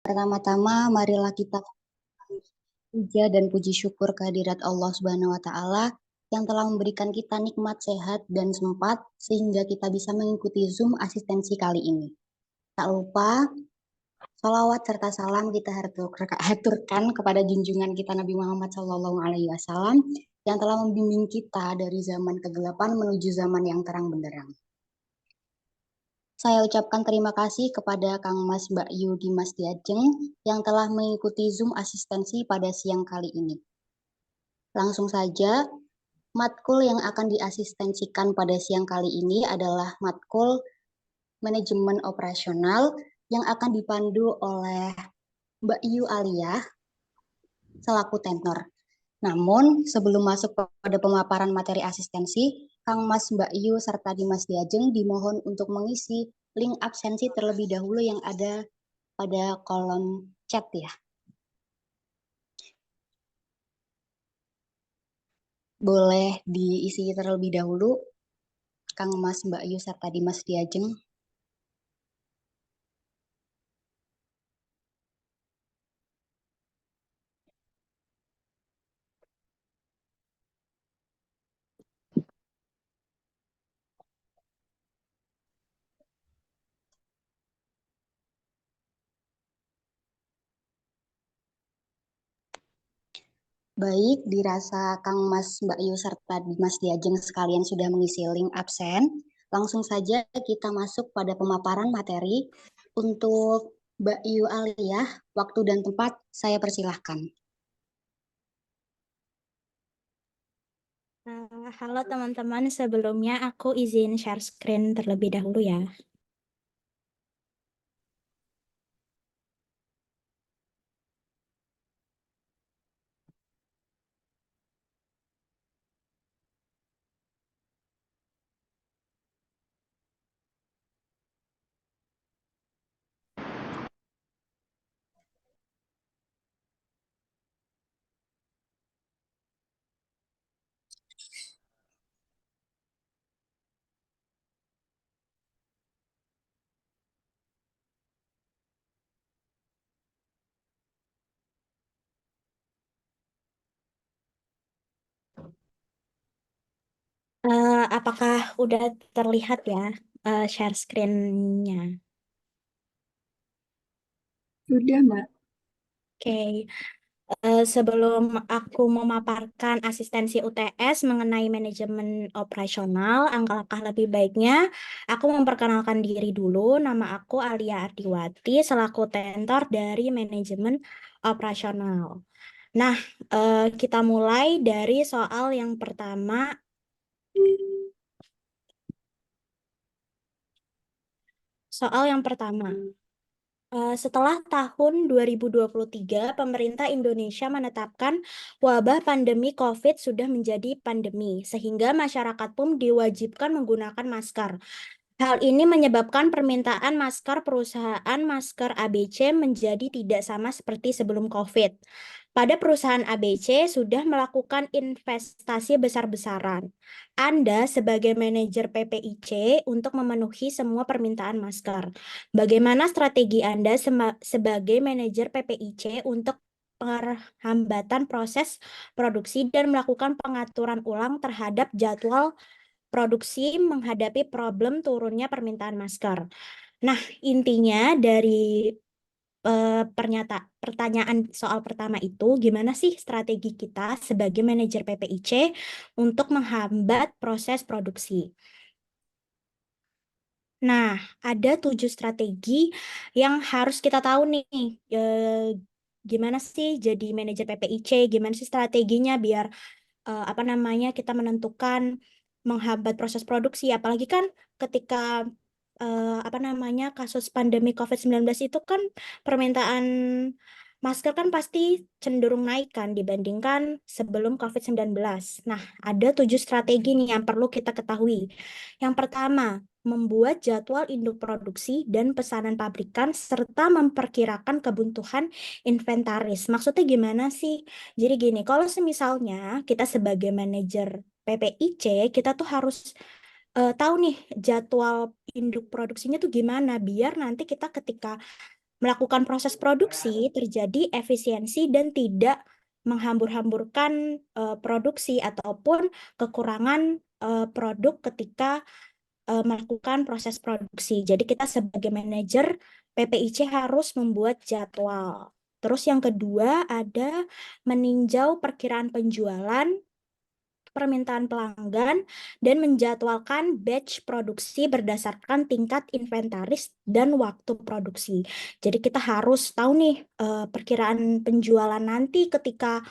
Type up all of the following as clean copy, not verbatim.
Pertama-tama, marilah kita puja dan puji syukur kehadirat Allah Subhanahu wa Ta'ala yang telah memberikan kita nikmat sehat dan sempat sehingga kita bisa mengikuti Zoom asistensi kali ini. Tak lupa, salawat serta salam kita haturkan kepada junjungan kita Nabi Muhammad SAW yang telah membimbing kita dari zaman kegelapan menuju zaman yang terang benderang. Saya ucapkan terima kasih kepada Kang Mas Mbak Yu Dimas Diajeng yang telah mengikuti Zoom asistensi pada siang kali ini. Langsung saja, matkul yang akan diasistensikan pada siang kali ini adalah matkul manajemen operasional yang akan dipandu oleh Mbak Yu Aliyah selaku tenor. Namun, sebelum masuk pada pemaparan materi asistensi, Kang Mas Mbak Yu serta Dimas Diajeng dimohon untuk mengisi link absensi terlebih dahulu yang ada pada kolom chat ya. Boleh diisi terlebih dahulu, Kang Mas Mbak Yu serta Dimas Diajeng. Baik, dirasa Kang Mas Mbak Yu serta Dimas Diajeng sekalian sudah mengisi link absen, langsung saja kita masuk pada pemaparan materi. Untuk Mbak Yu Aliyah, waktu dan tempat saya persilahkan. Halo teman-teman, sebelumnya aku izin share screen terlebih dahulu ya. Apakah udah terlihat ya share screen-nya? Sudah, Mbak. Oke. Sebelum aku memaparkan asistensi UTS mengenai manajemen operasional, alangkah lebih baiknya aku memperkenalkan diri dulu. Nama aku Alia Ardiwati selaku tentor dari manajemen operasional. Nah, kita mulai dari soal yang pertama. Soal yang pertama. Setelah tahun 2023, pemerintah Indonesia menetapkan wabah pandemi COVID sudah menjadi pandemi, sehingga masyarakat pun diwajibkan menggunakan masker. Hal ini menyebabkan permintaan masker perusahaan masker ABC menjadi tidak sama seperti sebelum COVID. Pada perusahaan ABC sudah melakukan investasi besar-besaran. Anda sebagai manajer PPIC untuk memenuhi semua permintaan masker. Bagaimana strategi Anda sebagai manajer PPIC untuk penghambatan proses produksi dan melakukan pengaturan ulang terhadap jadwal produksi menghadapi problem turunnya permintaan masker? Nah, intinya dari pertanyaan soal pertama itu, gimana sih strategi kita sebagai manajer PPIC untuk menghambat proses produksi? Nah, ada 7 strategi yang harus kita tahu nih. Gimana sih jadi manajer PPIC? Gimana sih strateginya biar apa namanya kita menentukan menghambat proses produksi? Apalagi kan ketika apa namanya kasus pandemi COVID-19 itu kan permintaan masker kan pasti cenderung naik kan dibandingkan sebelum COVID-19. Nah, ada 7 strategi nih yang perlu kita ketahui. Yang pertama, membuat jadwal induk produksi dan pesanan pabrikan serta memperkirakan kebutuhan inventaris. Maksudnya gimana sih? Jadi gini, kalau semisalnya kita sebagai manajer PPIC, kita tuh harus tahu nih jadwal induk produksinya tuh gimana biar nanti kita ketika melakukan proses produksi terjadi efisiensi dan tidak menghambur-hamburkan produksi ataupun kekurangan produk ketika melakukan proses produksi. Jadi kita sebagai manajer PPIC harus membuat jadwal. Terus yang kedua ada meninjau perkiraan penjualan, permintaan pelanggan, dan menjadwalkan batch produksi berdasarkan tingkat inventaris dan waktu produksi. Jadi kita harus tahu nih perkiraan penjualan nanti ketika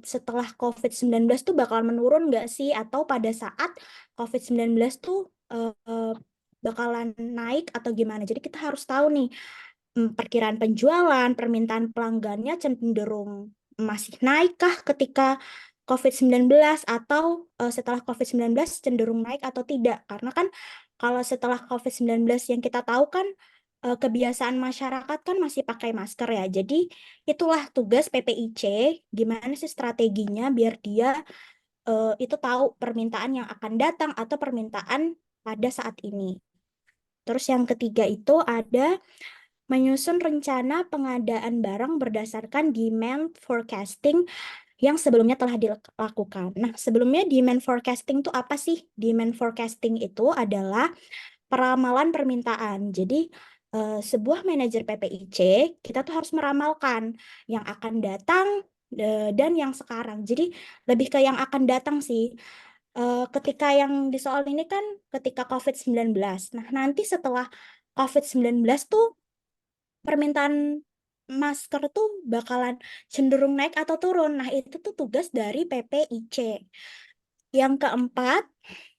setelah COVID-19 tuh bakalan menurun nggak sih? Atau pada saat COVID-19 tuh bakalan naik atau gimana? Jadi kita harus tahu nih perkiraan penjualan, permintaan pelanggannya cenderung masih naik kah ketika COVID-19 atau setelah COVID-19 cenderung naik atau tidak? Karena kan kalau setelah COVID-19 yang kita tahu kan kebiasaan masyarakat kan masih pakai masker ya. Jadi itulah tugas PPIC, gimana sih strateginya biar dia itu tahu permintaan yang akan datang atau permintaan pada saat ini. Terus yang ketiga itu ada menyusun rencana pengadaan barang berdasarkan demand forecasting yang sebelumnya telah dilakukan. Nah, sebelumnya demand forecasting itu apa sih? Demand forecasting itu adalah peramalan permintaan. Jadi, sebuah manajer PPIC, kita tuh harus meramalkan yang akan datang dan yang sekarang. Jadi, lebih ke yang akan datang sih. Ketika yang di soal ini kan ketika COVID-19. Nah, nanti setelah COVID-19 tuh permintaan masker tuh bakalan cenderung naik atau turun. Nah, itu tuh tugas dari PPIC. Yang keempat,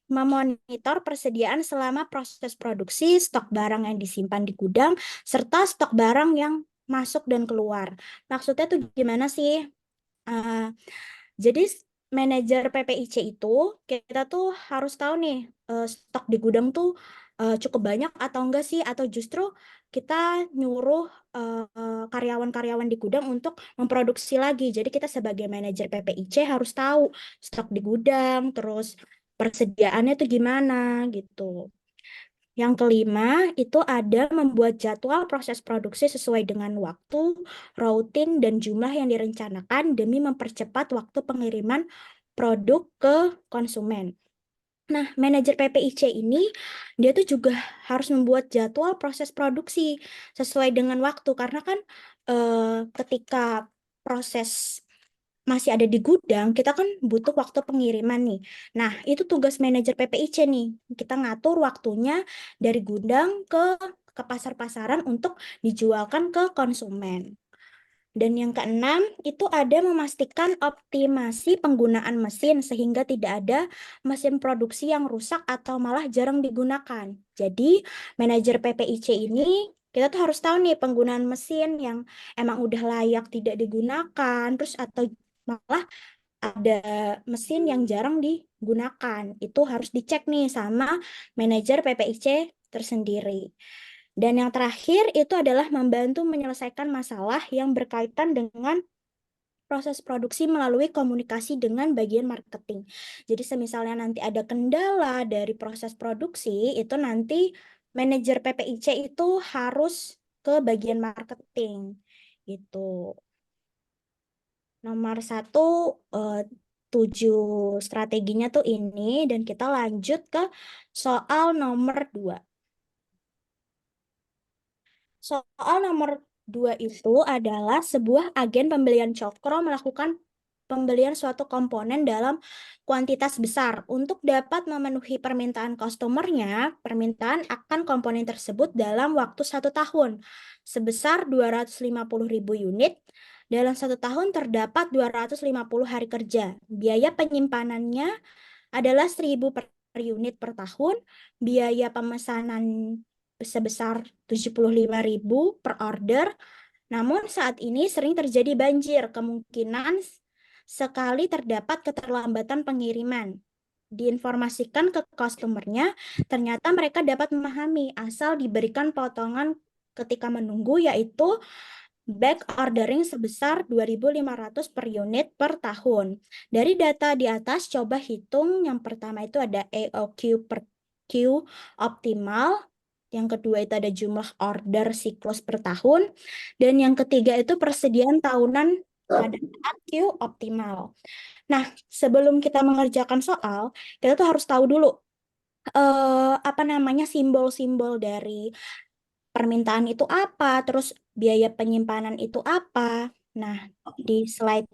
memonitor persediaan selama proses produksi, stok barang yang disimpan di gudang, serta stok barang yang masuk dan keluar. Maksudnya tuh gimana sih? Uh, jadi manajer PPIC itu kita tuh harus tahu nih stok di gudang tuh cukup banyak atau enggak sih, atau justru kita nyuruh karyawan-karyawan di gudang untuk memproduksi lagi. Jadi kita sebagai manajer PPIC harus tahu stok di gudang, terus persediaannya tuh gimana gitu. Yang kelima, itu ada membuat jadwal proses produksi sesuai dengan waktu, routing, dan jumlah yang direncanakan demi mempercepat waktu pengiriman produk ke konsumen. Nah, manajer PPIC ini, dia tuh juga harus membuat jadwal proses produksi sesuai dengan waktu, karena kan ketika proses masih ada di gudang, kita kan butuh waktu pengiriman nih. Nah, itu tugas manajer PPIC nih. Kita ngatur waktunya dari gudang ke pasar-pasaran untuk dijualkan ke konsumen. Dan yang keenam, itu ada memastikan optimasi penggunaan mesin sehingga tidak ada mesin produksi yang rusak atau malah jarang digunakan. Jadi, manajer PPIC ini kita tuh harus tahu nih penggunaan mesin yang emang udah layak tidak digunakan, terus atau malah ada mesin yang jarang digunakan. Itu harus dicek nih sama manajer PPIC tersendiri. Dan yang terakhir itu adalah membantu menyelesaikan masalah yang berkaitan dengan proses produksi melalui komunikasi dengan bagian marketing. Jadi semisalnya nanti ada kendala dari proses produksi, itu nanti manajer PPIC itu harus ke bagian marketing. Gitu. Nomor 1, 7 strateginya tuh ini, dan kita lanjut ke soal nomor 2. Soal nomor 2 itu adalah sebuah agen pembelian Cokro melakukan pembelian suatu komponen dalam kuantitas besar. Untuk dapat memenuhi permintaan customernya, permintaan akan komponen tersebut dalam waktu 1 tahun, sebesar 250.000 unit. Dalam 1 tahun terdapat 250 hari kerja. Biaya penyimpanannya adalah 1.000 per unit per tahun. Biaya pemesanan sebesar 75.000 per order. Namun saat ini sering terjadi banjir, kemungkinan sekali terdapat keterlambatan pengiriman. Diinformasikan ke customernya, ternyata mereka dapat memahami asal diberikan potongan ketika menunggu, yaitu back ordering sebesar 2.500 per unit per tahun. Dari data di atas, coba hitung yang pertama itu ada AOQ per Q optimal, Yang kedua itu ada jumlah order siklus per tahun. Dan yang ketiga itu persediaan tahunan pada saat Q optimal. Nah, sebelum kita mengerjakan soal, kita tuh harus tahu dulu apa namanya simbol-simbol dari permintaan itu apa, terus biaya penyimpanan itu apa. Nah, di slide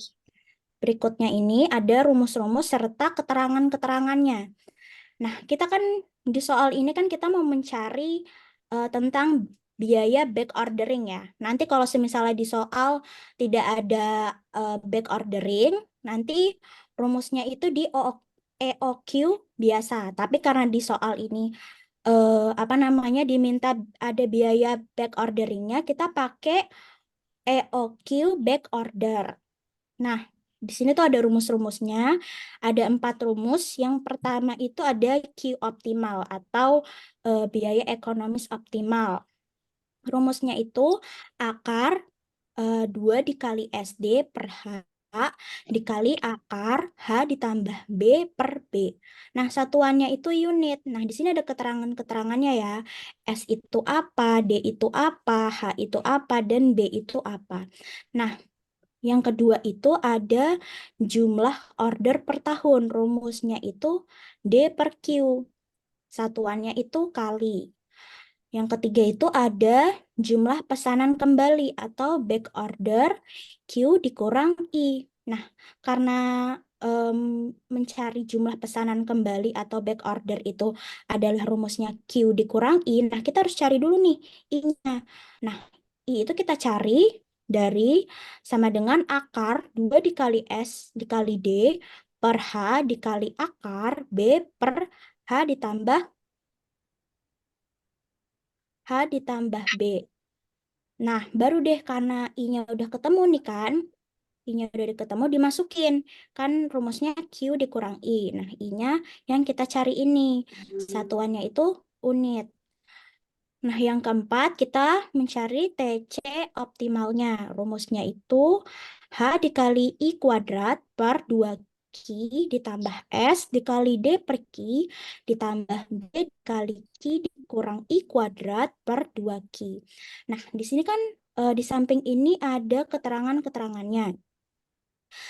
berikutnya ini ada rumus-rumus serta keterangan-keterangannya. Nah, kita kan di soal ini kan kita mau mencari tentang biaya back ordering ya. Nanti kalau misalnya di soal tidak ada back ordering, nanti rumusnya itu di EOQ biasa. Tapi karena di soal ini apa namanya diminta ada biaya back orderingnya, kita pakai EOQ back order. Nah, di sini tuh ada rumus-rumusnya, ada 4 rumus. Yang pertama itu ada Q optimal atau biaya ekonomis optimal. Rumusnya itu akar 2 dikali SD per H dikali akar H ditambah B per B. Nah, satuannya itu unit. Nah, di sini ada keterangan-keterangannya ya. S itu apa, D itu apa, H itu apa, dan B itu apa. Nah, yang kedua itu ada jumlah order per tahun. Rumusnya itu D per Q. Satuannya itu kali. Yang ketiga itu ada jumlah pesanan kembali atau back order Q dikurang I. Nah, karena mencari jumlah pesanan kembali atau back order itu adalah rumusnya Q dikurang I, nah kita harus cari dulu nih I-nya. Nah, I itu kita cari dari sama dengan akar 2 dikali S dikali D per H dikali akar B per H ditambah H ditambah B. Nah, baru deh karena I-nya udah ketemu nih kan. I-nya udah ketemu dimasukin. Kan rumusnya Q dikurang I. Nah, I-nya yang kita cari ini. Satuannya itu unit. Nah, yang keempat kita mencari TC optimalnya. Rumusnya itu H dikali I kuadrat per 2Q ditambah S dikali D per Q ditambah B dikali Q dikurang I kuadrat per 2Q. Nah, di sini kan di samping ini ada keterangan-keterangannya.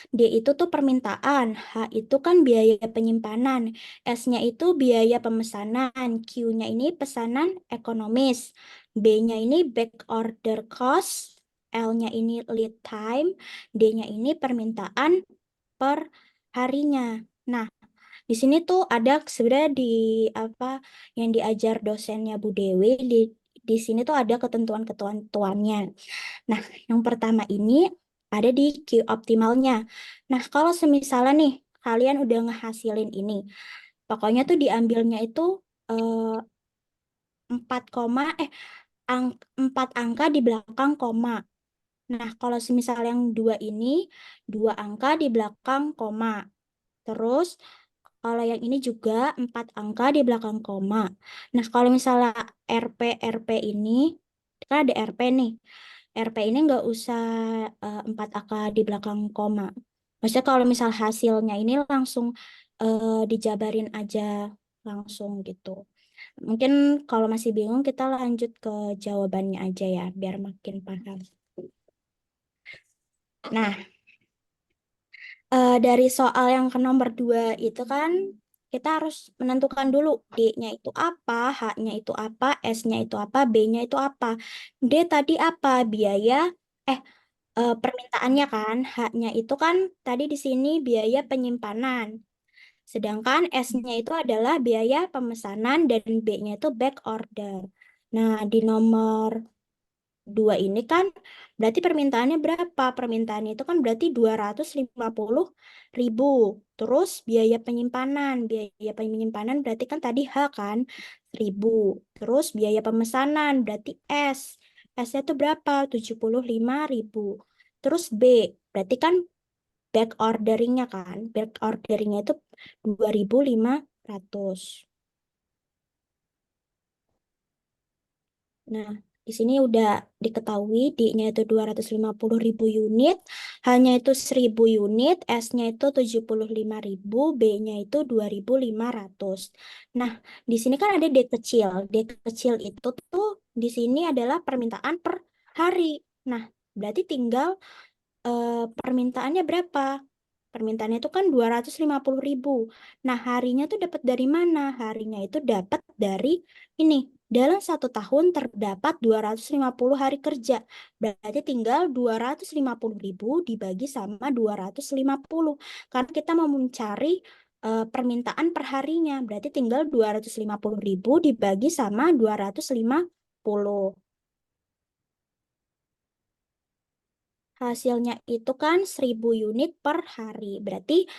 D itu tuh permintaan, H itu kan biaya penyimpanan, S-nya itu biaya pemesanan, Q-nya ini pesanan ekonomis, B-nya ini back order cost, L-nya ini lead time, D-nya ini permintaan per harinya. Nah, di sini tuh ada sebenarnya di apa yang diajar dosennya Bu Dewi di sini tuh ada ketentuan-ketentuannya. Nah, yang pertama ini ada di Q optimalnya. Nah, kalau semisalnya nih kalian udah ngehasilin ini, pokoknya tuh diambilnya itu eh, 4 koma 4 angka di belakang koma. Nah, kalau semisal yang dua ini 2 angka di belakang koma. Terus kalau yang ini juga 4 angka di belakang koma. Nah, kalau misalnya RP ini kan ada RP nih. RP ini nggak usah 4 angka di belakang koma. Maksudnya kalau misal hasilnya ini langsung dijabarin aja langsung gitu. Mungkin kalau masih bingung kita lanjut ke jawabannya aja ya, biar makin paham. Nah, dari soal yang ke nomor 2 itu kan kita harus menentukan dulu D-nya itu apa, H-nya itu apa, S-nya itu apa, B-nya itu apa. D tadi apa? Biaya, permintaannya kan, H-nya itu kan tadi di sini biaya penyimpanan. Sedangkan S-nya itu adalah biaya pemesanan dan B-nya itu back order. Nah, di nomor 2 ini kan berarti permintaannya berapa? Permintaannya itu kan berarti 250.000. Terus biaya penyimpanan. Biaya penyimpanan berarti kan tadi H kan 1.000. Terus biaya pemesanan berarti S. S-nya itu berapa? 75.000. Terus B berarti kan back orderingnya kan. Back orderingnya itu 2.500. Nah, Di sini udah diketahui D-nya itu 250.000 unit, H-nya itu 1.000 unit, S-nya itu 75.000, B-nya itu 2.500. Nah, di sini kan ada D kecil. D kecil itu tuh di sini adalah permintaan per hari. Nah, berarti tinggal permintaannya berapa? Permintaannya itu kan 250.000. Nah, harinya tuh dapat dari mana? Harinya itu dapat dari ini. Dalam 1 tahun terdapat 250 hari kerja. Berarti tinggal 250.000 dibagi sama 250. Karena kita mau mencari permintaan per harinya. Berarti tinggal 250.000 dibagi sama 250. Hasilnya itu kan 1.000 unit per hari. Berarti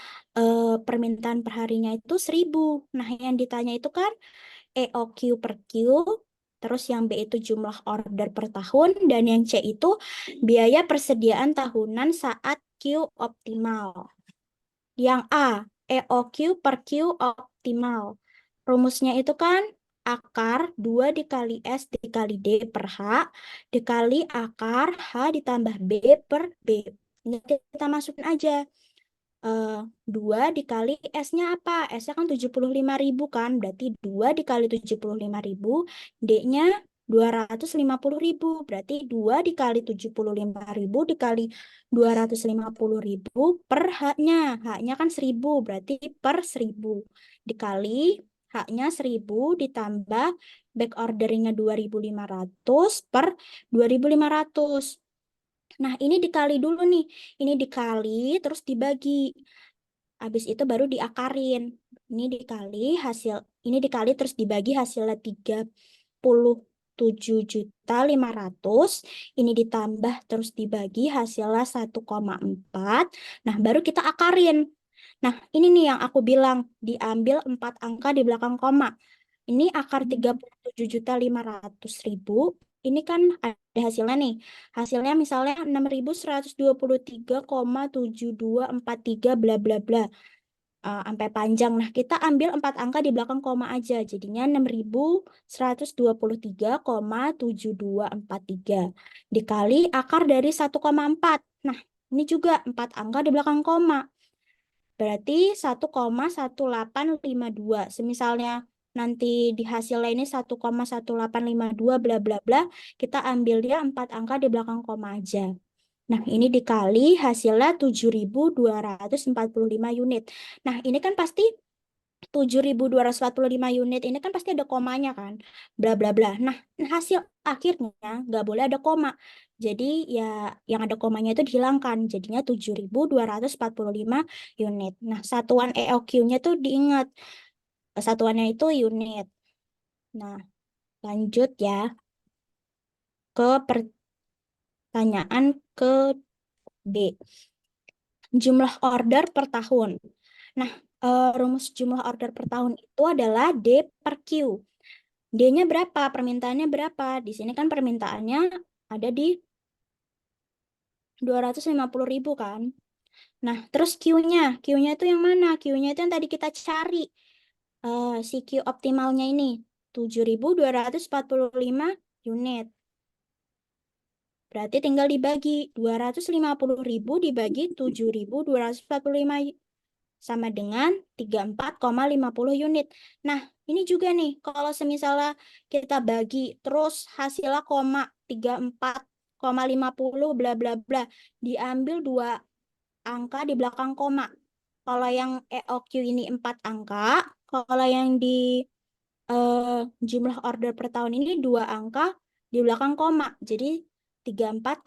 permintaan per harinya itu 1.000. Nah, yang ditanya itu kan EOQ per Q, terus yang B itu jumlah order per tahun, dan yang C itu biaya persediaan tahunan saat Q optimal. Yang A, EOQ per Q optimal. Rumusnya itu kan akar 2 dikali S dikali D per H dikali akar H ditambah B per B. Ini kita masukin aja. 2 dikali S-nya apa? S-nya kan 75.000 kan. Berarti 2 dikali 75.000. D-nya 250.000. Berarti 2 dikali 75.000 dikali 250.000 per H-nya. H-nya kan 1.000. Berarti per 1.000. Dikali H-nya 1.000 ditambah back orderingnya 2.500 per 2.500. Nah, ini dikali dulu nih. Ini dikali terus dibagi. Habis itu baru diakarin. Ini dikali hasil, ini dikali terus dibagi hasilnya 37.500.000. Ini ditambah terus dibagi hasilnya 1,4. Nah, baru kita akarin. Nah, ini nih yang aku bilang, diambil 4 angka di belakang koma. Ini akar 37.500.000. Ini kan ada hasilnya nih. Hasilnya misalnya 6.123,7243 bla bla bla. Sampai panjang. Nah, kita ambil 4 angka di belakang koma aja. Jadinya 6.123,7243 dikali akar dari 1,4. Nah, ini juga 4 angka di belakang koma. Berarti 1,1852. Semisalnya nanti di hasilnya ini 1,1852 bla bla bla, kita ambil dia 4 angka di belakang koma aja. Nah, ini dikali hasilnya 7.245 unit. Nah, ini kan pasti 7.245 unit ini kan pasti ada komanya kan, bla bla bla. Nah, hasil akhirnya nggak boleh ada koma. Jadi ya yang ada komanya itu dihilangkan. Jadinya 7.245 unit. Nah, satuan EOQ-nya tuh diingat. Satuannya itu unit. Nah, lanjut ya ke pertanyaan ke B. Jumlah order per tahun. Nah, rumus jumlah order per tahun itu adalah D per Q. D-nya berapa? Permintaannya berapa? Di sini kan permintaannya ada di 250.000 kan. Nah, terus Q-nya. Q-nya itu yang mana? Q-nya itu yang tadi kita cari. Si Q optimalnya ini. 7.245 unit. Berarti tinggal dibagi. 250.000 dibagi 7.245 sama dengan 34,50 unit. Nah, ini juga nih, kalau semisalnya kita bagi terus hasilnya koma 34,50 bla bla bla, diambil 2 angka di belakang koma. Kalau yang EOQ ini 4 angka, kalau yang di jumlah order per tahun ini 2 angka di belakang koma. Jadi 34,50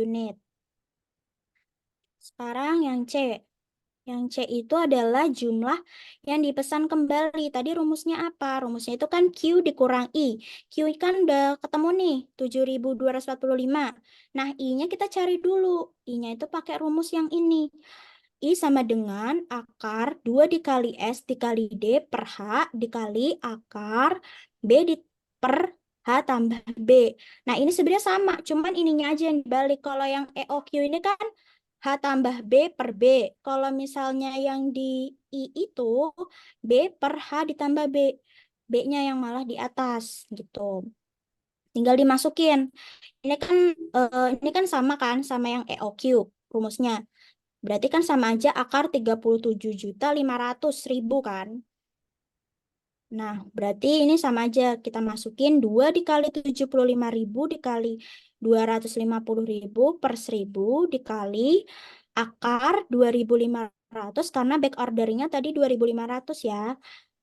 unit. Sekarang yang C. Yang C itu adalah jumlah yang dipesan kembali. Tadi rumusnya apa? Rumusnya itu kan Q dikurang I. Q kan udah ketemu nih, 7.245. Nah, I-nya kita cari dulu. I-nya itu pakai rumus yang ini. I sama dengan akar 2 dikali S dikali D per H dikali akar B di, per H tambah B. Nah, ini sebenarnya sama, cuman ininya aja yang dibalik. Kalau yang EOQ ini kan H tambah B per B. Kalau misalnya yang di I itu B per H ditambah B. B-nya yang malah di atas gitu. Tinggal dimasukin. Ini kan sama kan sama yang EOQ rumusnya. Berarti kan sama aja akar 37.500.000 kan. Nah, berarti ini sama aja. Kita masukin 2 dikali 75.000 dikali 250.000 per 1.000 dikali akar 2.500 karena back orderingnya tadi 2.500 ya.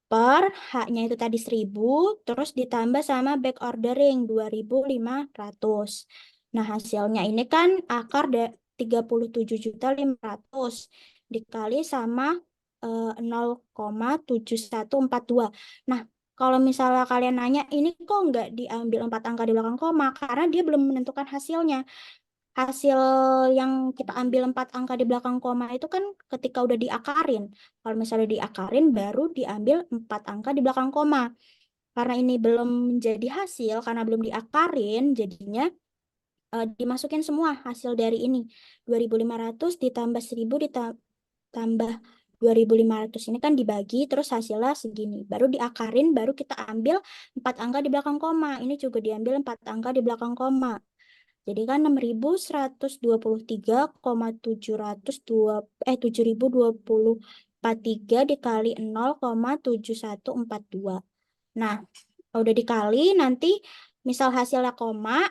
Per haknya itu tadi 1.000 terus ditambah sama back ordering 2.500. Nah, hasilnya ini kan akar 37.500 dikali sama 0,7142. Nah, kalau misalnya kalian nanya, ini kok nggak diambil 4 angka di belakang koma? Karena dia belum menentukan hasilnya. Hasil yang kita ambil 4 angka di belakang koma itu kan ketika udah diakarin. Kalau misalnya diakarin, baru diambil 4 angka di belakang koma. Karena ini belum menjadi hasil, karena belum diakarin, jadinya dimasukin semua hasil dari ini. 2.500 ditambah 1.000 ditambah 2.500 ini kan dibagi terus hasilnya segini. Baru diakarin, baru kita ambil 4 angka di belakang koma. Ini juga diambil 4 angka di belakang koma. Jadi kan 6.123,743 dikali 0,7142. Nah, udah dikali nanti misal hasilnya koma,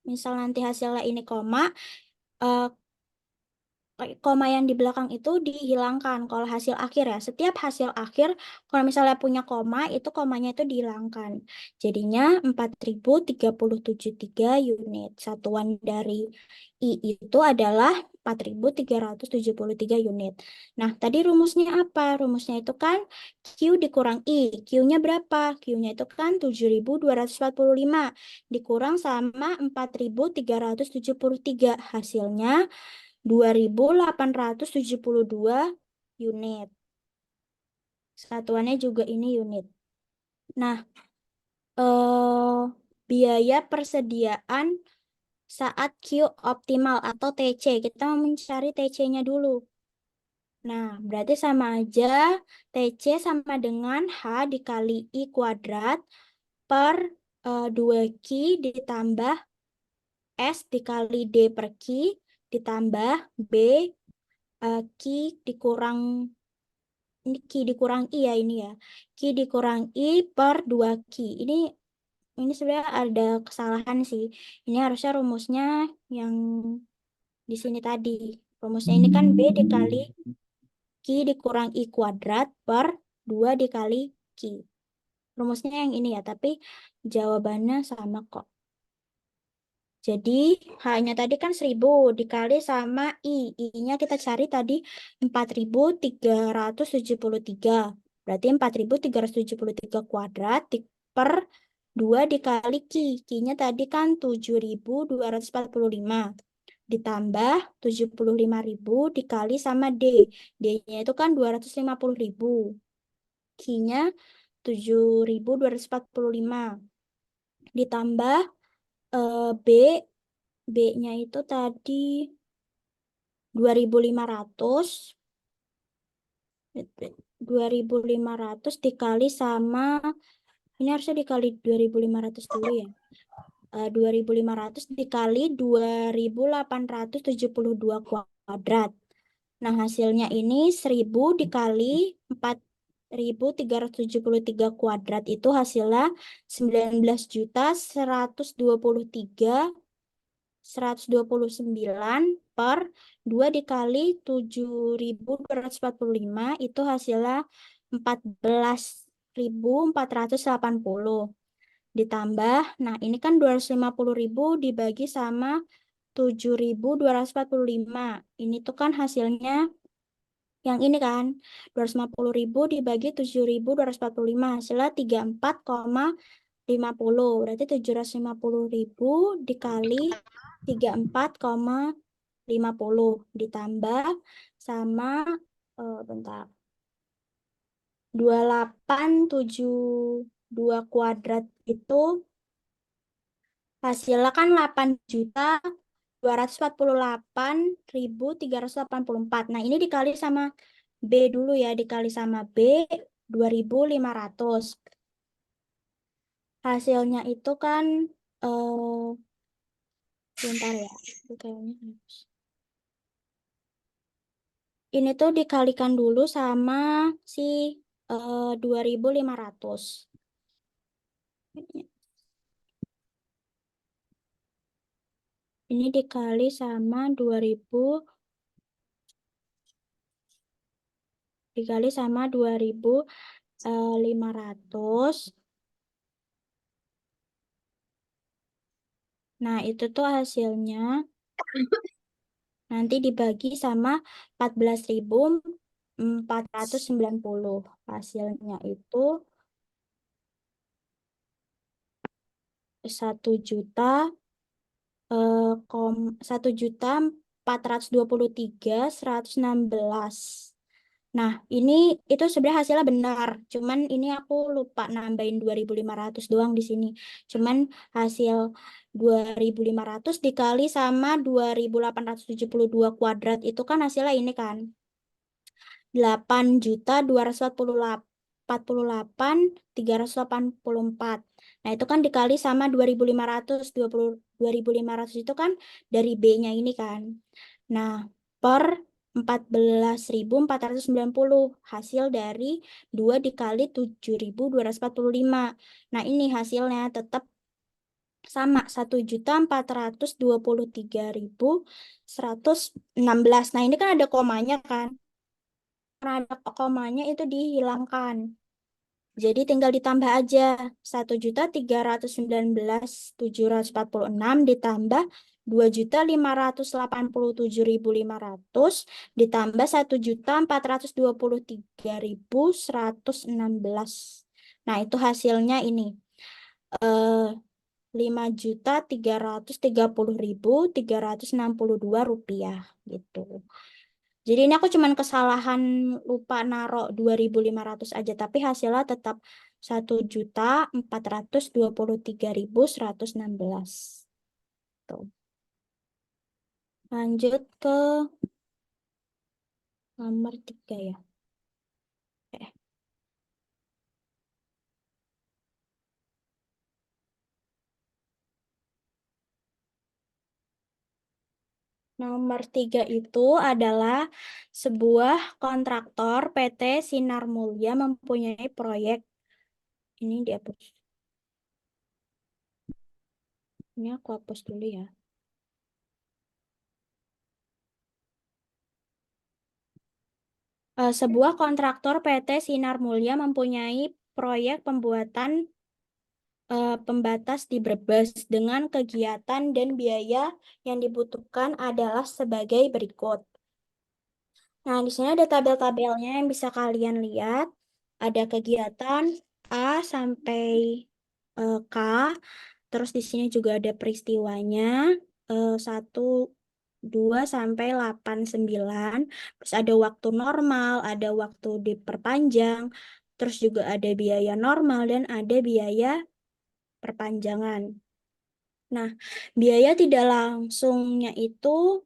misal nanti hasilnya ini koma, eh, koma yang di belakang itu dihilangkan kalau hasil akhir ya. Setiap hasil akhir, kalau misalnya punya koma, itu komanya itu dihilangkan. Jadinya 4.373 unit. Satuan dari I itu adalah 4.373 unit. Nah, tadi rumusnya apa? Rumusnya itu kan Q dikurang I. Q-nya berapa? Q-nya itu kan 7.245 dikurang sama 4.373. Hasilnya 2.872 unit. Satuannya juga ini unit. Nah, biaya persediaan saat Q optimal atau TC. Kita mau mencari TC-nya dulu. Nah, berarti sama aja TC sama dengan H dikali I kuadrat per 2Q ditambah S dikali D per Q ditambah B Q dikurang ini Q dikurang I ya ini ya. Q dikurang I per 2Q. Ini sebenarnya ada kesalahan sih. Ini harusnya rumusnya yang di sini tadi. Rumusnya ini kan B dikali Q dikurang I kuadrat per 2 dikali Q. Rumusnya yang ini ya, tapi jawabannya sama kok. Jadi hanya tadi kan 1.000 dikali sama I. I-nya kita cari tadi 4.373. Berarti 4.373 kuadrat per 2 dikali Q. Q-nya tadi kan 7.245. Ditambah 75.000 dikali sama D. D-nya itu kan 250.000. Q-nya 7.245. Ditambah B. B-nya itu tadi 2.500. 2.500 dikali sama, ini harusnya dikali 2.500 dulu ya. 2.500 dikali 2.872 kuadrat. Nah, hasilnya ini 1.000 dikali 4.373 kuadrat itu hasilnya 19.123.129 per 2 dikali 7.245 itu hasilnya 14.480 ditambah, nah ini kan 250.000 dibagi sama 7.245. Ini tuh kan hasilnya yang ini kan 250.000 dibagi 7.245 hasilnya 34,50. Berarti 750.000 dikali 34,50 ditambah sama bentar 2872 kuadrat itu hasilnya kan 8.248.384. Nah, ini dikali sama B dulu ya, dikali sama B 2.500. hasilnya itu kan bentar ya. Itu kayaknya harus. Ini tuh dikalikan dulu sama si 2.500. Ini dikali sama 2.500. Nah, itu tuh hasilnya nanti dibagi sama 14.490. Hasilnya itu 1.423.116. Nah, ini itu sebenarnya hasilnya benar. Cuman ini aku lupa nambahin 2.500 doang di sini. Cuman hasil 2.500 dikali sama 2.872 kuadrat itu kan hasilnya ini kan. 8.248.384. Nah, itu kan dikali sama 2.500. 2.500 itu kan dari B-nya ini kan. Nah, per 14.490 hasil dari 2 dikali 7.245. Nah, ini hasilnya tetap sama 1.423.116. Nah, ini kan ada komanya kan. Karena ada komanya itu dihilangkan. Jadi tinggal ditambah aja 1.319.746 ditambah 2.587.500 ditambah 1.423.116. Nah, itu hasilnya ini. 5.330.362 rupiah gitu. Jadi ini aku cuman kesalahan lupa narok 2.500 aja, tapi hasilnya tetap 1.423.116. Tuh. Lanjut ke nomor 3 ya. Eh, Nomor 3 itu adalah sebuah kontraktor PT Sinar Mulya mempunyai proyek. Ini dihapus. Ini aku hapus dulu ya. Sebuah kontraktor PT Sinar Mulya mempunyai proyek pembuatan pembatas di Brebes dengan kegiatan dan biaya yang dibutuhkan adalah sebagai berikut. Nah, di sini ada tabel-tabelnya yang bisa kalian lihat. Ada kegiatan A sampai K. Terus di sini juga ada peristiwanya 1, 2 sampai 8, 9. Terus ada waktu normal, ada waktu diperpanjang. Terus juga ada biaya normal dan ada biaya perpanjangan. Nah, biaya tidak langsungnya itu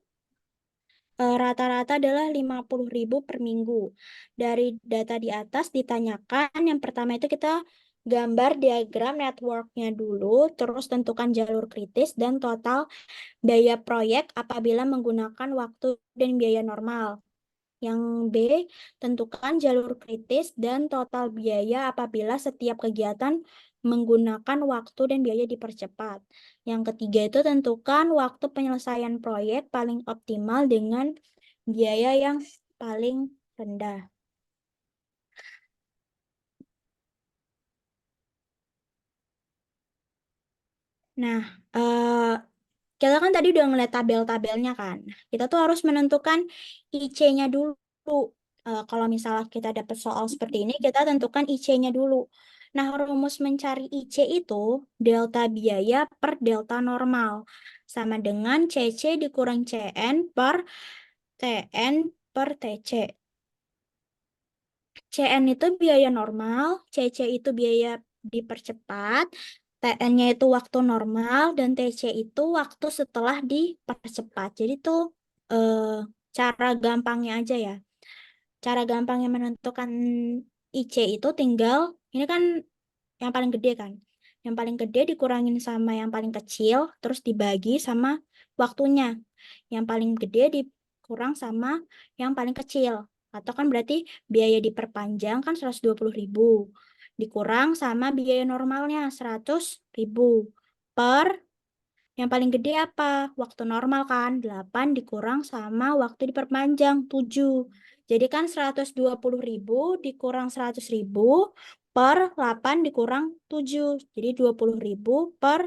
rata-rata adalah 50.000 per minggu. Dari data di atas ditanyakan, yang pertama itu kita gambar diagram networknya dulu, terus tentukan jalur kritis dan total biaya proyek apabila menggunakan waktu dan biaya normal. Yang B, tentukan jalur kritis dan total biaya apabila setiap kegiatan menggunakan waktu dan biaya dipercepat. Yang ketiga itu tentukan waktu penyelesaian proyek paling optimal dengan biaya yang paling rendah. Nah, kita kan tadi udah ngeliat tabel-tabelnya kan. Kita tuh harus menentukan IC-nya dulu. Kalau misalnya kita dapat soal seperti ini, kita tentukan IC-nya dulu. Nah, rumus mencari IC itu delta biaya per delta normal. Sama dengan CC dikurang CN per TN per TC. CN itu biaya normal, CC itu biaya dipercepat, TN-nya itu waktu normal, dan TC itu waktu setelah dipercepat. Jadi tuh eh, cara gampangnya aja ya. Cara gampangnya menentukan IC itu tinggal, ini kan yang paling gede kan. Yang paling gede dikurangin sama yang paling kecil, terus dibagi sama waktunya. Yang paling gede dikurang sama yang paling kecil. Atau kan berarti biaya diperpanjang kan 120.000. Dikurang sama biaya normalnya 100.000. Per yang paling gede apa? Waktu normal kan, 8 dikurang sama waktu diperpanjang, 7. Jadi kan 120.000 dikurang 100.000 per 8 dikurang 7. Jadi 20.000 per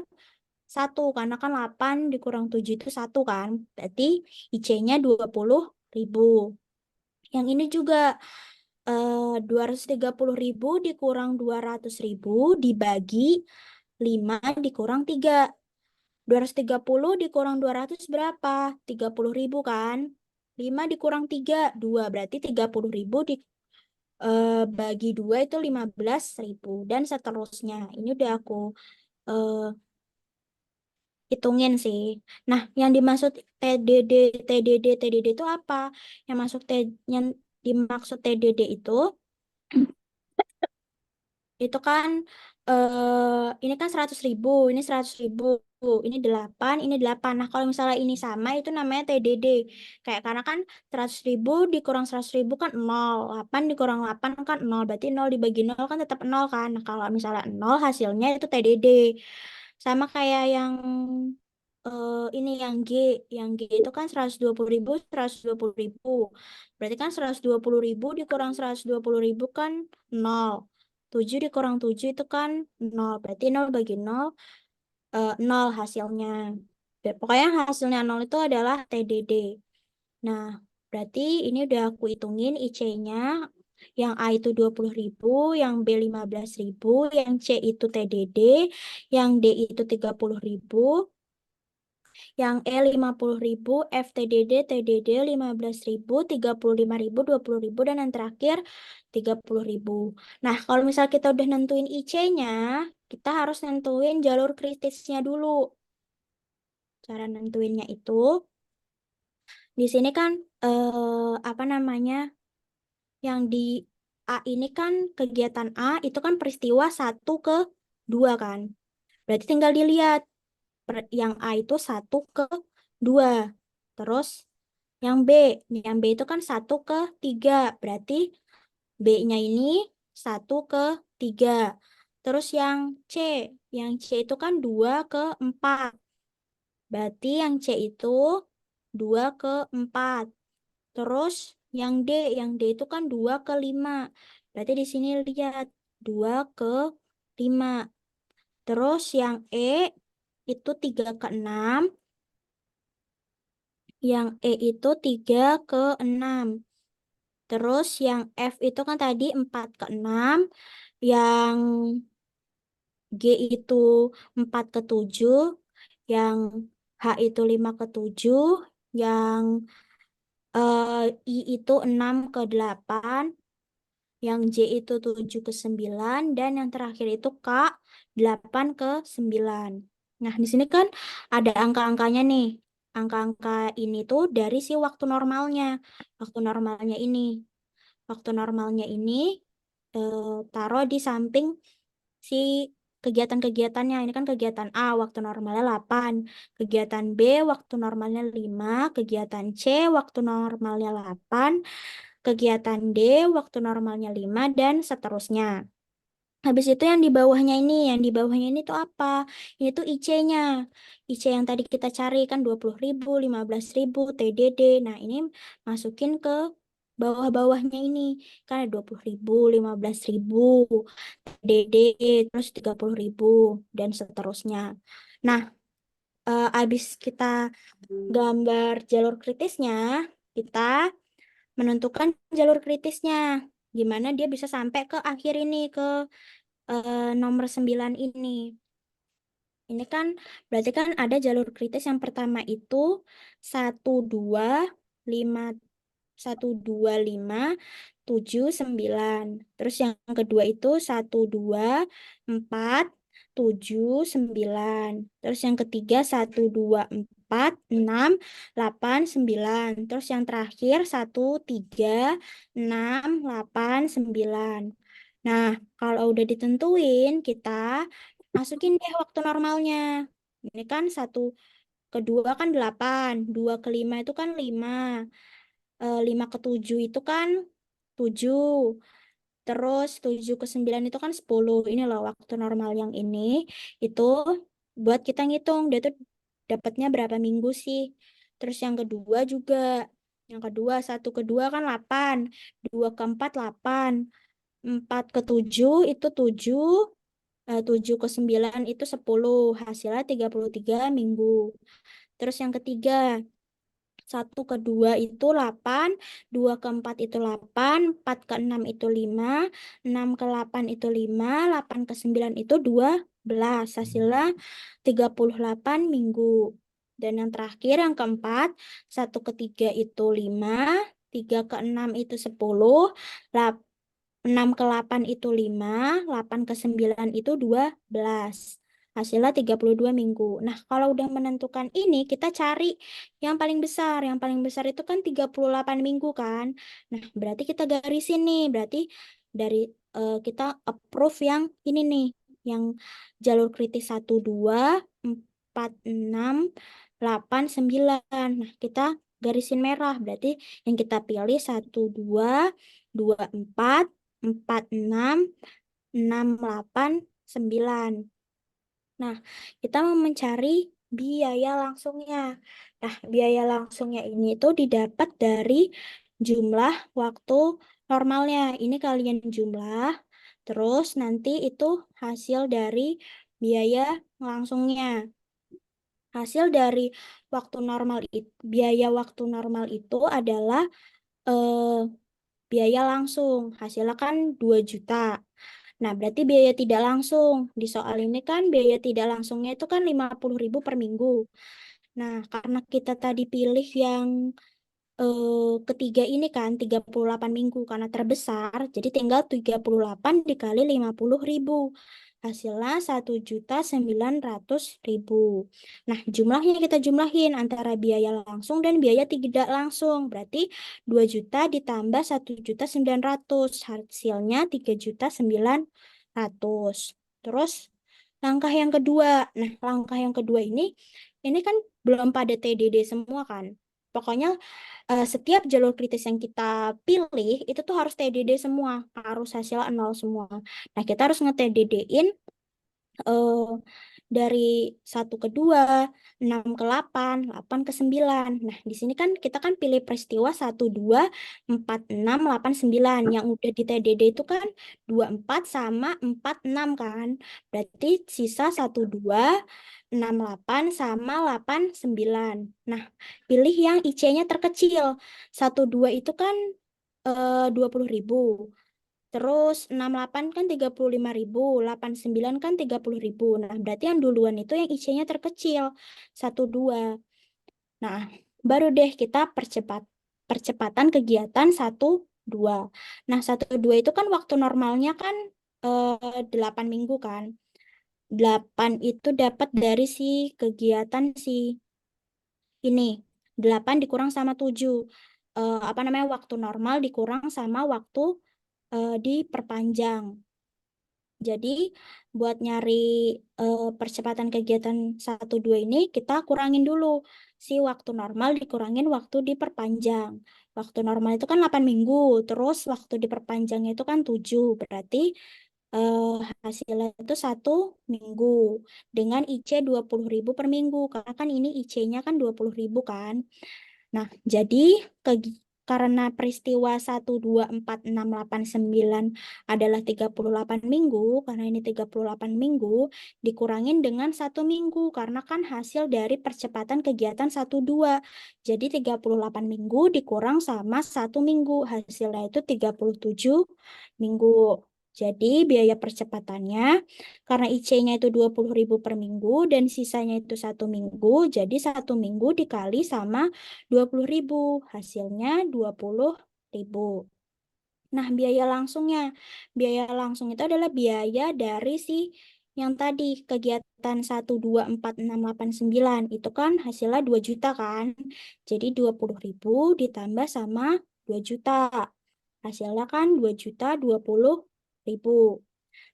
1. Karena kan 8 dikurang 7 itu 1 kan. Berarti IC-nya 20.000. Yang ini juga 230.000 dikurang 200.000 dibagi 5 dikurang 3. 230 dikurang 200 berapa? 30.000 kan? 5 dikurang 3, 2. Berarti 30.000 bagi 2 itu 15.000. Dan seterusnya. Ini udah aku eh, hitungin sih. Nah, yang dimaksud TDD itu apa? Yang dimaksud TDD itu kan ini kan 100.000, ini 100.000, ini 8, ini 8. Nah, kalau misalnya ini sama itu namanya TDD. Kayak karena kan 100.000 dikurang 100.000 kan 0, 8 dikurang 8 kan 0, berarti 0 dibagi 0 kan tetap 0 kan. Nah, kalau misalnya 0 hasilnya itu TDD. Sama kayak yang ini yang G itu kan 120.000, 120.000. Berarti kan 120.000 dikurang 120.000 kan 0. 7 dikurang 7 itu kan 0. Berarti 0 bagi 0, 0 hasilnya. Pokoknya hasilnya 0 itu adalah TDD. Nah, berarti ini udah aku hitungin IC-nya. Yang A itu 20.000, yang B 15.000, yang C itu TDD, yang D itu 30.000, yang E 50.000, FTDD, TDD 15.000, 35.000, 20.000, dan yang terakhir 30.000. Nah, kalau misal kita udah nentuin IC-nya, kita harus nentuin jalur kritisnya dulu. Cara nentuinnya itu, di sini kan apa namanya, yang di A ini kan kegiatan A itu kan peristiwa 1 ke 2 kan. Berarti tinggal dilihat yang A itu 1 ke 2. Terus yang B, yang B itu kan 1 ke 3. Berarti B-nya ini 1 ke 3. Terus yang C itu kan 2 ke 4. Berarti yang C itu 2 ke 4. Terus yang D itu kan 2 ke 5. Berarti di sini lihat 2 ke 5. Terus yang E itu 3 ke 6. Yang E itu 3 ke 6. Terus yang F itu kan tadi 4 ke 6. Yang G itu 4 ke 7. Yang H itu 5 ke 7. Yang I itu 6 ke 8. Yang J itu 7 ke 9. Dan yang terakhir itu K 8 ke 9. Nah, di sini kan ada angka-angkanya nih. Angka-angka ini tuh dari si waktu normalnya. Waktu normalnya ini. Waktu normalnya ini taruh di samping si kegiatan-kegiatannya. Ini kan kegiatan A, waktu normalnya 8. Kegiatan B, waktu normalnya 5. Kegiatan C, waktu normalnya 8. Kegiatan D, waktu normalnya 5, dan seterusnya. Habis itu yang di bawahnya ini tuh apa? Ini tuh IC-nya. IC yang tadi kita cari kan 20.000, 15.000, TDD. Nah, ini masukin ke bawah-bawahnya ini. Kan ada 20.000, 15.000, TDD, terus 30.000, dan seterusnya. Nah, habis kita gambar jalur kritisnya, kita menentukan jalur kritisnya. Gimana dia bisa sampai ke akhir ini, ke nomor 9 ini. Ini kan berarti kan ada jalur kritis yang pertama itu 1 2 5 1 2 5 7 9. Terus yang kedua itu 1 2 4 7 9. Terus yang ketiga 1 2 4 6 8 9. Terus yang terakhir 1 3 6 8 9. Nah, kalau udah ditentuin, kita masukin deh waktu normalnya. Ini kan 1 ke 2 kan 8, 2 ke 5 itu kan 5, 5 ke 7 itu kan 7, terus 7 ke 9 itu kan 10. Ini loh waktu normal yang ini, itu buat kita ngitung, dia tuh dapatnya berapa minggu sih. Terus yang kedua juga, yang kedua 1 ke 2 kan 8, 2 ke 4 8, 4 ke 7 itu 7, 7 ke 9 itu 10, hasilnya 33 minggu. Terus yang ketiga, 1 ke 2 itu 8, 2 ke 4 itu 8, 4 ke 6 itu 5, 6 ke 8 itu 5, 8 ke 9 itu 12. Hasilnya 38 minggu. Dan yang terakhir, yang keempat, 1 ke 3 itu 5, 3 ke 6 itu 10, 6 ke 8 itu 5, 8 ke 9 itu 12. Hasilnya 32 minggu. Nah, kalau udah menentukan ini, kita cari yang paling besar. Yang paling besar itu kan 38 minggu kan. Nah, berarti kita garisin nih. Berarti dari kita approve yang ini nih. Yang jalur kritis 1, 2, 4, 6, 8, 9. Nah, kita garisin merah. Berarti yang kita pilih 1, 2, 2, 4, 4, 6, 6, 8, 9. Nah, kita mau mencari biaya langsungnya. Nah, biaya langsungnya ini tuh didapat dari jumlah waktu normalnya. Ini kalian jumlah, terus nanti itu hasil dari biaya langsungnya. Hasil dari biaya waktu normal itu adalah eh, biaya langsung. Hasilnya kan 2 juta. Nah, berarti biaya tidak langsung. Di soal ini kan biaya tidak langsungnya itu kan 50.000 per minggu. Nah, karena kita tadi pilih yang ketiga ini kan 38 minggu karena terbesar, jadi tinggal 38 dikali 50.000. Hasilnya 1.900.000. Nah, jumlahnya kita jumlahin antara biaya langsung dan biaya tidak langsung. Berarti 2 juta ditambah 1.900.000. Hasilnya 3.900.000. Terus langkah yang kedua. Nah, langkah yang kedua ini kan belum pada TDD semua kan. Pokoknya setiap jalur kritis yang kita pilih itu tuh harus TDD semua, harus hasil nol semua. Nah, kita harus nge-TDD-in dari 1 ke 2, 6 ke 8, 8 ke 9. Nah, di sini kan kita kan pilih peristiwa 1, 2, 4, 6, 8, 9. Yang udah di TDD itu kan 24 sama 46 kan. Berarti sisa 1, 2, 6, 8 sama 8, 9. Nah, pilih yang IC-nya terkecil. 1, 2 itu kan 20.000. Terus 68 kan 35.000, 89 kan 30.000. Nah, berarti yang duluan itu yang IC-nya terkecil, 1, 2. Nah, baru deh kita percepatan kegiatan 1, 2. Nah, 1, 2 itu kan waktu normalnya kan 8 minggu kan. 8 itu dapat dari si kegiatan si ini. 8 dikurang sama 7. Apa namanya, waktu normal dikurang sama waktu diperpanjang. Jadi buat nyari percepatan kegiatan 1, 2 ini kita kurangin dulu si waktu normal dikurangin waktu diperpanjang. Waktu normal itu kan 8 minggu, terus waktu diperpanjangnya itu kan 7. Berarti eh, hasilnya itu 1 minggu dengan IC 20.000 per minggu. Karena kan ini IC-nya kan 20.000 kan. Nah, jadi karena peristiwa 1, 2, 4, 6, 8, 9 adalah 38 minggu, karena ini 38 minggu, dikurangin dengan 1 minggu, karena kan hasil dari percepatan kegiatan 1, 2. Jadi 38 minggu dikurang sama 1 minggu, hasilnya itu 37 minggu. Jadi biaya percepatannya karena IC-nya itu 20.000 per minggu dan sisanya itu 1 minggu, jadi 1 minggu dikali sama 20.000, hasilnya 20.000. Nah, biaya langsungnya. Biaya langsung itu adalah biaya dari si yang tadi kegiatan 1, 2, 4, 6, 8, 9. Itu kan hasilnya 2 juta kan. Jadi 20.000 ditambah sama 2 juta. Hasilnya kan 2.020.000.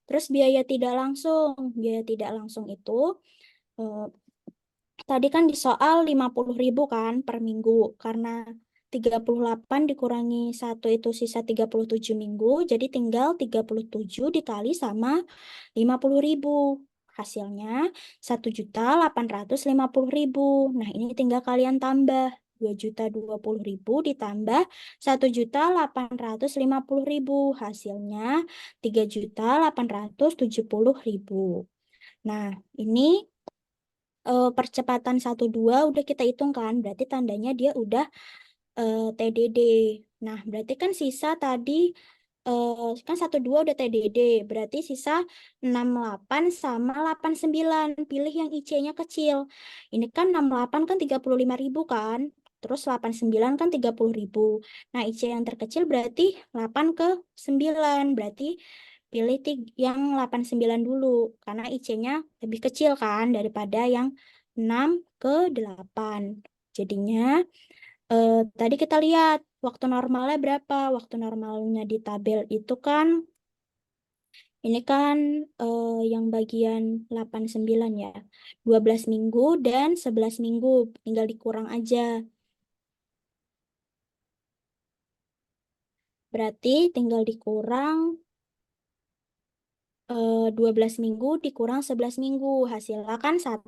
Terus biaya tidak langsung. Biaya tidak langsung itu tadi kan di soal 50.000 kan per minggu. Karena 38 dikurangi 1 itu sisa 37 minggu. Jadi tinggal 37 dikali sama 50.000. Hasilnya 1.850.000. Nah, ini tinggal kalian tambah. 2.020.000 ditambah 1.850.000. Hasilnya 3.870.000. Nah, ini percepatan 1-2 udah kita hitung kan. Berarti tandanya dia udah TDD. Nah, berarti kan sisa tadi kan 1-2 udah TDD. Berarti sisa 68 sama 89. Pilih yang IC-nya kecil. Ini kan 68 kan 35.000 kan. Terus 89 kan 30.000. Nah, IC yang terkecil berarti 8 ke 9. Berarti pilih yang 89 dulu. Karena IC-nya lebih kecil kan daripada yang 6 ke 8. Jadinya tadi kita lihat waktu normalnya berapa. Waktu normalnya di tabel itu kan ini kan yang bagian 89 ya. 12 minggu dan 11 minggu. Tinggal dikurang aja. Berarti tinggal dikurang 12 minggu dikurang 11 minggu. Hasilnya kan 1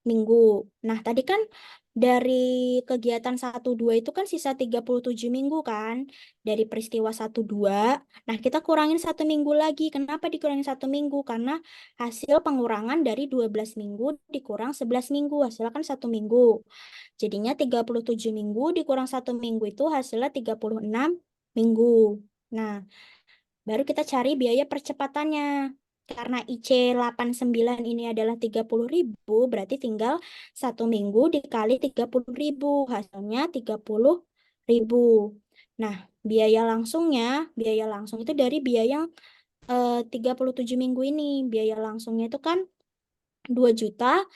minggu. Nah, tadi kan dari kegiatan 1-2 itu kan sisa 37 minggu kan. Dari peristiwa 1-2. Nah, kita kurangin 1 minggu lagi. Kenapa dikurangin 1 minggu? Karena hasil pengurangan dari 12 minggu dikurang 11 minggu. Hasilnya kan 1 minggu. Jadinya 37 minggu dikurang 1 minggu itu hasilnya 36 minggu. Nah, baru kita cari biaya percepatannya. Karena IC 89 ini adalah 30.000, berarti tinggal 1 minggu dikali 30.000. Hasilnya 30.000. Nah, biaya langsung itu dari biaya yang 37 minggu ini. Biaya langsungnya itu kan 2 juta,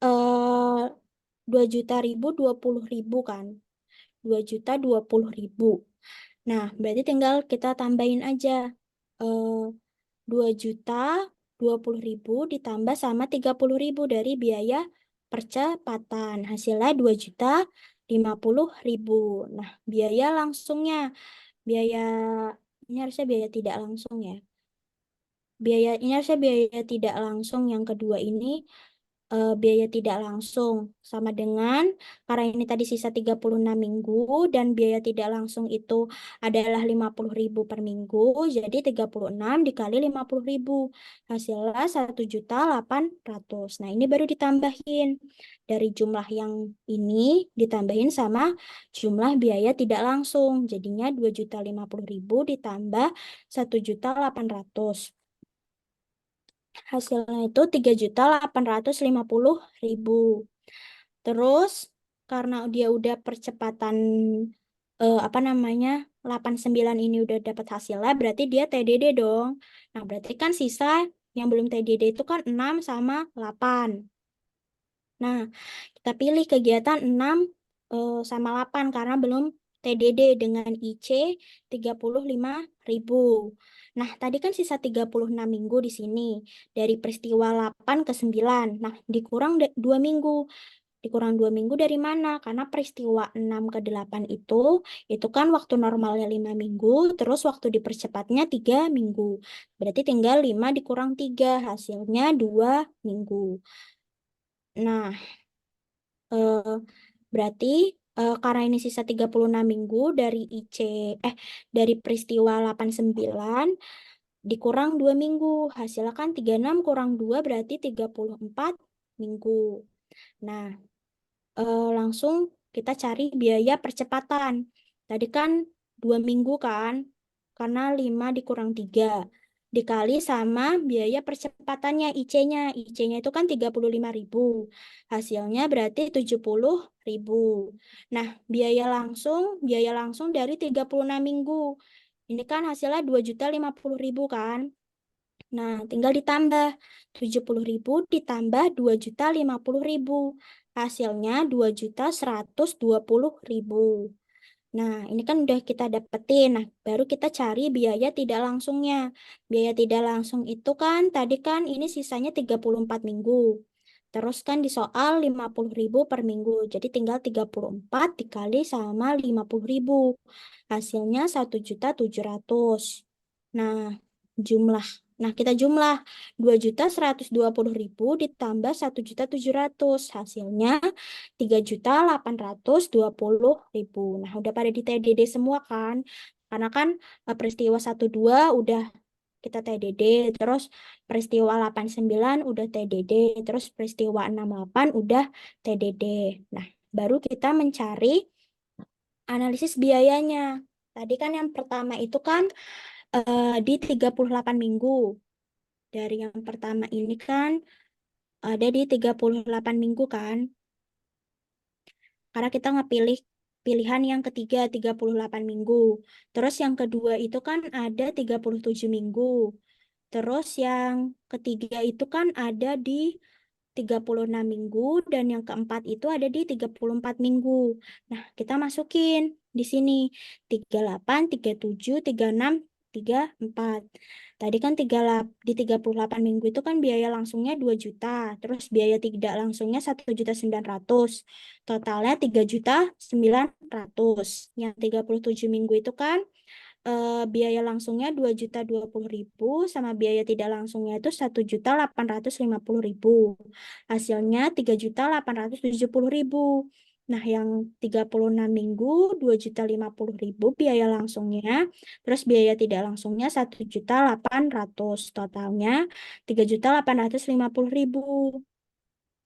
2 juta ribu 20.000 kan. 2.020.000. Nah, berarti tinggal kita tambahin aja. 2.020.000 ditambah sama 30.000 dari biaya percepatan. Hasilnya 2.050.000. Nah, biaya langsungnya. Biaya, ini harusnya biaya tidak langsung ya. Ini harusnya biaya tidak langsung yang kedua ini biaya tidak langsung sama dengan karena ini tadi sisa 36 minggu dan biaya tidak langsung itu adalah 50.000 per minggu, jadi 36 dikali 50.000 hasilnya 1.800.000. Nah, ini baru ditambahin dari jumlah yang ini ditambahin sama jumlah biaya tidak langsung, jadinya 2.050.000 ditambah 1.800.000. Hasilnya itu 3.850.000. Terus karena dia udah percepatan apa namanya 89 ini udah dapat hasilnya, berarti dia TDD dong. Nah, berarti kan sisa yang belum TDD itu kan 6 sama 8. Nah, kita pilih kegiatan 6 sama 8 karena belum TDD dengan IC 35.000. Nah, tadi kan sisa 36 minggu di sini. Dari peristiwa 8 ke 9. Nah, dikurang 2 minggu. Dikurang 2 minggu dari mana? Karena peristiwa 6 ke 8 itu kan waktu normalnya 5 minggu, terus waktu dipercepatnya 3 minggu. Berarti tinggal 5 dikurang 3, hasilnya 2 minggu. Nah, berarti karena ini sisa 36 minggu dari dari peristiwa 89 dikurang 2 minggu. Hasilnya kan 36 kurang 2 berarti 34 minggu. Nah, langsung kita cari biaya percepatan. Tadi kan 2 minggu kan, karena 5 dikurang 3. Dikali sama biaya percepatannya IC-nya. IC-nya itu kan 35.000. Hasilnya berarti 70.000. Nah, biaya langsung dari 36 minggu. Ini kan hasilnya 2.050.000 kan. Nah, tinggal ditambah 70.000 ditambah 2.050.000. Hasilnya 2.120.000. Nah, ini kan udah kita dapetin. Nah, baru kita cari biaya tidak langsungnya. Biaya tidak langsung itu kan, tadi kan ini sisanya 34 minggu. Terus kan di soal 50.000 per minggu. Jadi tinggal 34 dikali sama 50.000. Hasilnya 1.700.000. Nah, jumlah. Nah, kita jumlah 2.120.000 ditambah 1.700.000. Hasilnya 3.820.000. Nah, udah pada di TDD semua kan? Karena kan peristiwa 12 udah kita TDD, terus peristiwa 89 udah TDD, terus peristiwa 68 udah TDD. Nah, baru kita mencari analisis biayanya. Tadi kan yang pertama itu kan di 38 minggu. Dari yang pertama ini kan ada di 38 minggu kan. Karena kita ngepilih pilihan yang ketiga 38 minggu. Terus yang kedua itu kan ada 37 minggu. Terus yang ketiga itu kan ada di 36 minggu dan yang keempat itu ada di 34 minggu. Nah, kita masukin di sini 38, 37, 36, 34. Tadi kan di 38 minggu itu kan biaya langsungnya 2 juta, terus biaya tidak langsungnya 1.900.000. Totalnya 3.900.000. Yang 37 minggu itu kan biaya langsungnya 2.020.000 sama biaya tidak langsungnya itu 1.850.000. Hasilnya 3.870.000. Nah, yang 36 minggu 2.050.000 biaya langsungnya, terus biaya tidak langsungnya 1.800.000. Totalnya 3.850.000.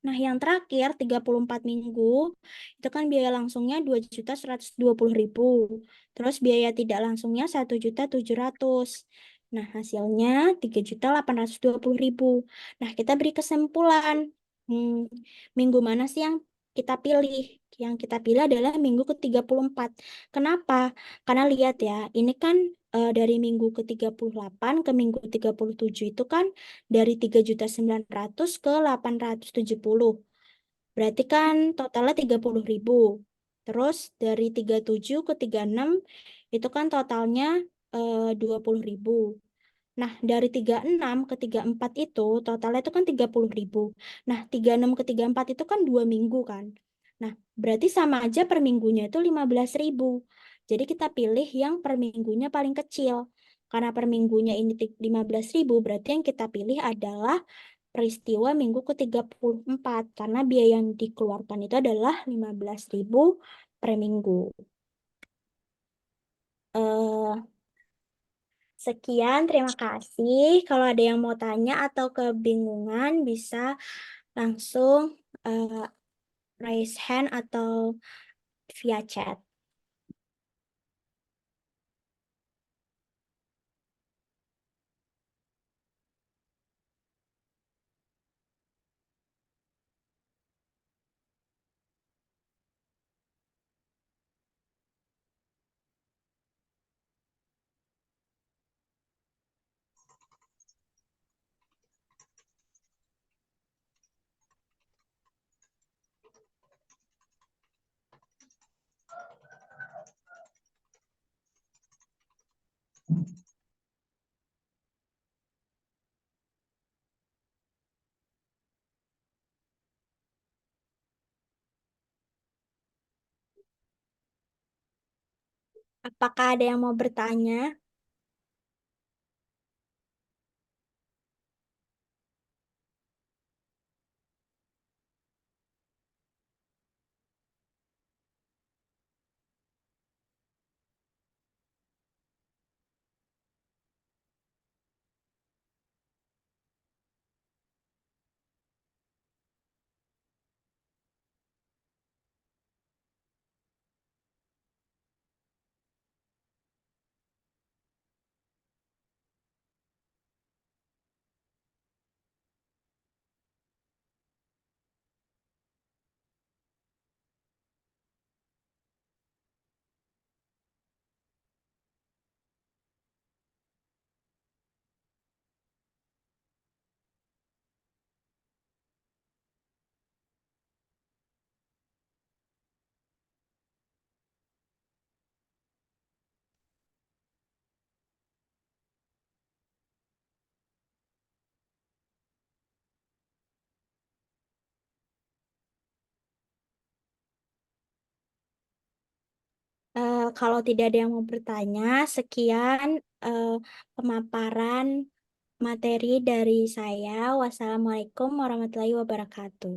Nah, yang terakhir 34 minggu itu kan biaya langsungnya 2.120.000. Terus biaya tidak langsungnya 1.700.000. Nah, hasilnya 3.820.000. Nah, kita beri kesimpulan. Hmm, minggu mana sih yang kita pilih? Yang kita pilih adalah minggu ke-34. Kenapa? Karena lihat ya, ini kan dari minggu ke-38 ke minggu ke-37 itu kan dari 3.900.000 ke 870. Berarti kan totalnya 30.000. Terus dari 37 ke 36 itu kan totalnya 20.000. Nah, dari 36 ke 34 itu totalnya itu kan 30.000. Nah, 36 ke 34 itu kan 2 minggu kan. Nah, berarti sama aja per minggunya itu 15.000. Jadi kita pilih yang per minggunya paling kecil. Karena per minggunya ini 15.000, berarti yang kita pilih adalah peristiwa minggu ke-34. Karena biaya yang dikeluarkan itu adalah 15.000 per minggu. Eh, Sekian, terima kasih. Kalau ada yang mau tanya atau kebingungan, bisa langsung eh, raise hand atau via chat. Apakah ada yang mau bertanya? Kalau tidak ada yang mau bertanya, sekian pemaparan materi dari saya. Wassalamualaikum warahmatullahi wabarakatuh.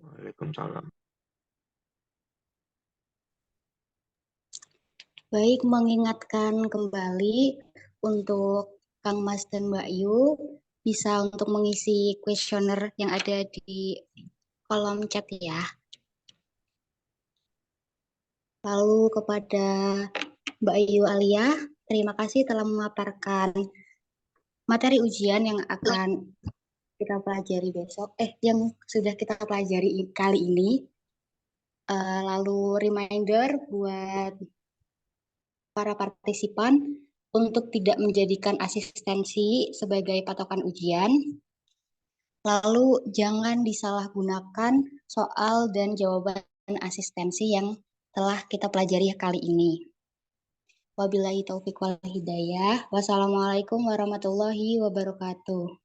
Waalaikumsalam. Baik, mengingatkan kembali untuk Kang Mas dan Mbak Yu bisa untuk mengisi kuesioner yang ada di kolom chat ya. Lalu kepada Mbak Yu Alia, terima kasih telah memaparkan materi ujian yang akan kita pelajari besok, yang sudah kita pelajari kali ini. Lalu reminder buat para partisipan untuk tidak menjadikan asistensi sebagai patokan ujian. Lalu jangan disalahgunakan soal dan jawaban asistensi yang telah kita pelajari kali ini. Wabillahi taufiq wal hidayah. Wassalamualaikum warahmatullahi wabarakatuh.